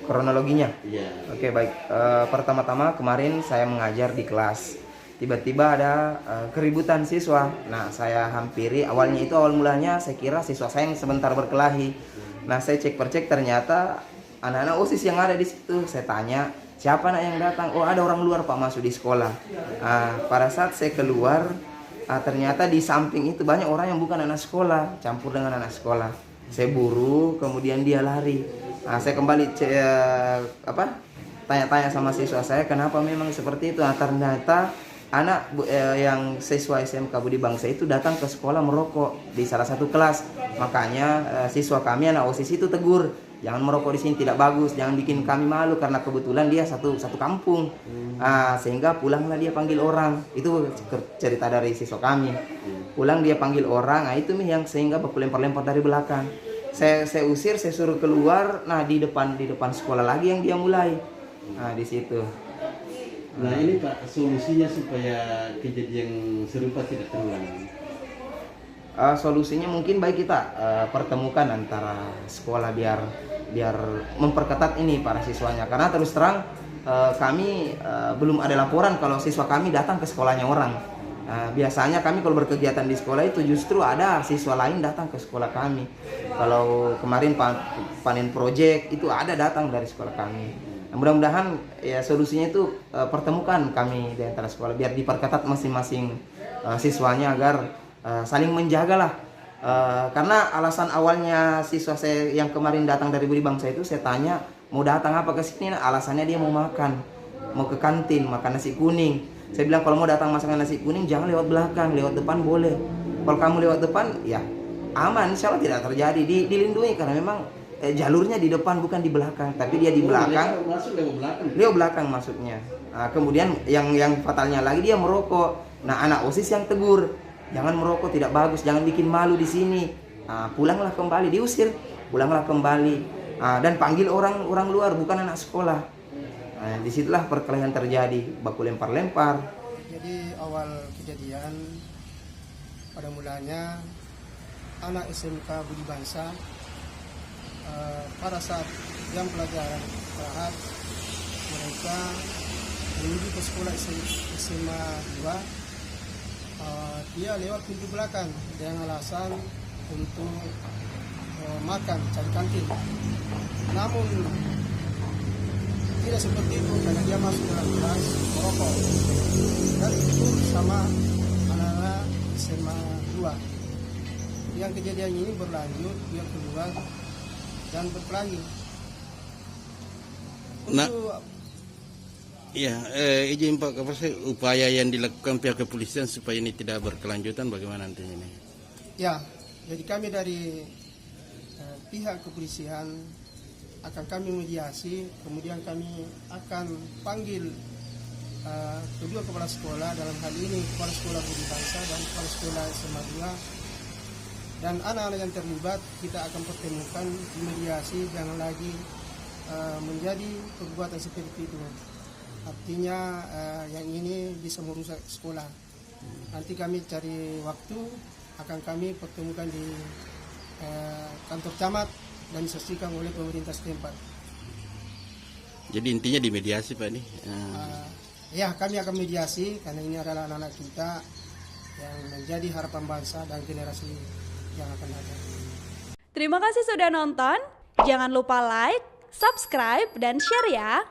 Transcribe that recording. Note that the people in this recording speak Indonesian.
Kronologinya? Iya. Oke, baik. Pertama-tama kemarin saya mengajar di kelas. Tiba-tiba ada keributan siswa. Nah, saya hampiri. Awal mulanya saya kira siswa saya yang sebentar berkelahi. Nah, saya cek percek ternyata anak-anak OSIS yang ada di situ. Saya tanya, siapa anak yang datang? Oh, ada orang luar Pak masuk di sekolah. Pada saat saya keluar, ternyata di samping itu banyak orang yang bukan anak sekolah, campur dengan anak sekolah. Saya buru, kemudian dia lari. Saya kembali tanya-tanya sama siswa saya kenapa memang seperti itu. Ternyata anak yang siswa SMK Budi Bangsa itu datang ke sekolah merokok di salah satu kelas. Makanya siswa kami anak OSIS itu tegur, jangan merokok di sini, tidak bagus, jangan bikin kami malu, karena kebetulan dia satu kampung. Sehingga pulanglah dia panggil orang. Itu cerita dari siswa kami. Pulang dia panggil orang, itu yang sehingga baku lempar-lempar dari belakang. Saya usir, saya suruh keluar. Nah, di depan sekolah lagi yang dia mulai. Nah, di situ. Nah, ini Pak, solusinya supaya kejadian serupa tidak terulang. Solusinya mungkin baik kita pertemukan antara sekolah biar memperketat ini para siswanya. Karena terus terang kami belum ada laporan kalau siswa kami datang ke sekolahnya orang. Biasanya kami kalau berkegiatan di sekolah itu justru ada siswa lain datang ke sekolah kami. Kalau kemarin panen project itu ada datang dari sekolah kami. Nah, mudah-mudahan ya solusinya itu pertemukan kami di antara sekolah biar diperketat masing-masing siswanya agar saling menjaga lah. Karena alasan awalnya siswa saya yang kemarin datang dari Budi Bangsa itu saya tanya mau datang apa ke sini, alasannya dia mau makan, mau ke kantin makan nasi kuning. Saya bilang kalau mau datang masakan nasi kuning jangan lewat belakang, lewat depan boleh. Kalau kamu lewat depan ya aman, insya Allah tidak terjadi, dilindungi karena memang jalurnya di depan bukan di belakang, tapi dia di belakang. Masuk lewat belakang. Lewat belakang maksudnya. Kemudian yang fatalnya lagi dia merokok. Nah, anak OSIS yang tegur, jangan merokok, tidak bagus, jangan bikin malu di sini. Pulanglah kembali, diusir, pulanglah kembali. Dan panggil orang luar bukan anak sekolah. Disitulah perkelahian terjadi, baku lempar-lempar. Jadi awal kejadian pada mulanya anak SMK Budi Bangsa pada saat jam pelajaran istirahat mereka menuju ke sekolah SMA 2. Dia lewat pintu belakang dengan alasan untuk makan, cari kantin. Namun tidak seperti itu karena dia masuk dalam kelas merokok dan itu sama anak-anak SMA 2. Yang kejadian ini berlanjut, dia keluar dan berkelahi. Nah, iya, izin Pak Kapolsek, upaya yang dilakukan pihak kepolisian supaya ini tidak berkelanjutan bagaimana nantinya ini? Ya, jadi kami dari pihak kepolisian akan kami mediasi, kemudian kami akan panggil kedua kepala sekolah, dalam hal ini kepala sekolah Budi Bangsa dan kepala sekolah SMA 2, dan anak-anak yang terlibat kita akan pertemukan di mediasi, jangan lagi menjadi perbuatan seperti itu. Artinya yang ini bisa merusak sekolah. Nanti kami cari waktu, akan kami pertemukan di kantor camat dan disaksikan oleh pemerintah setempat. Jadi intinya di mediasi Pak ini? Ya, kami akan mediasi karena ini adalah anak-anak kita yang menjadi harapan bangsa dan generasi yang akan datang. Terima kasih sudah nonton. Jangan lupa like, subscribe, dan share ya.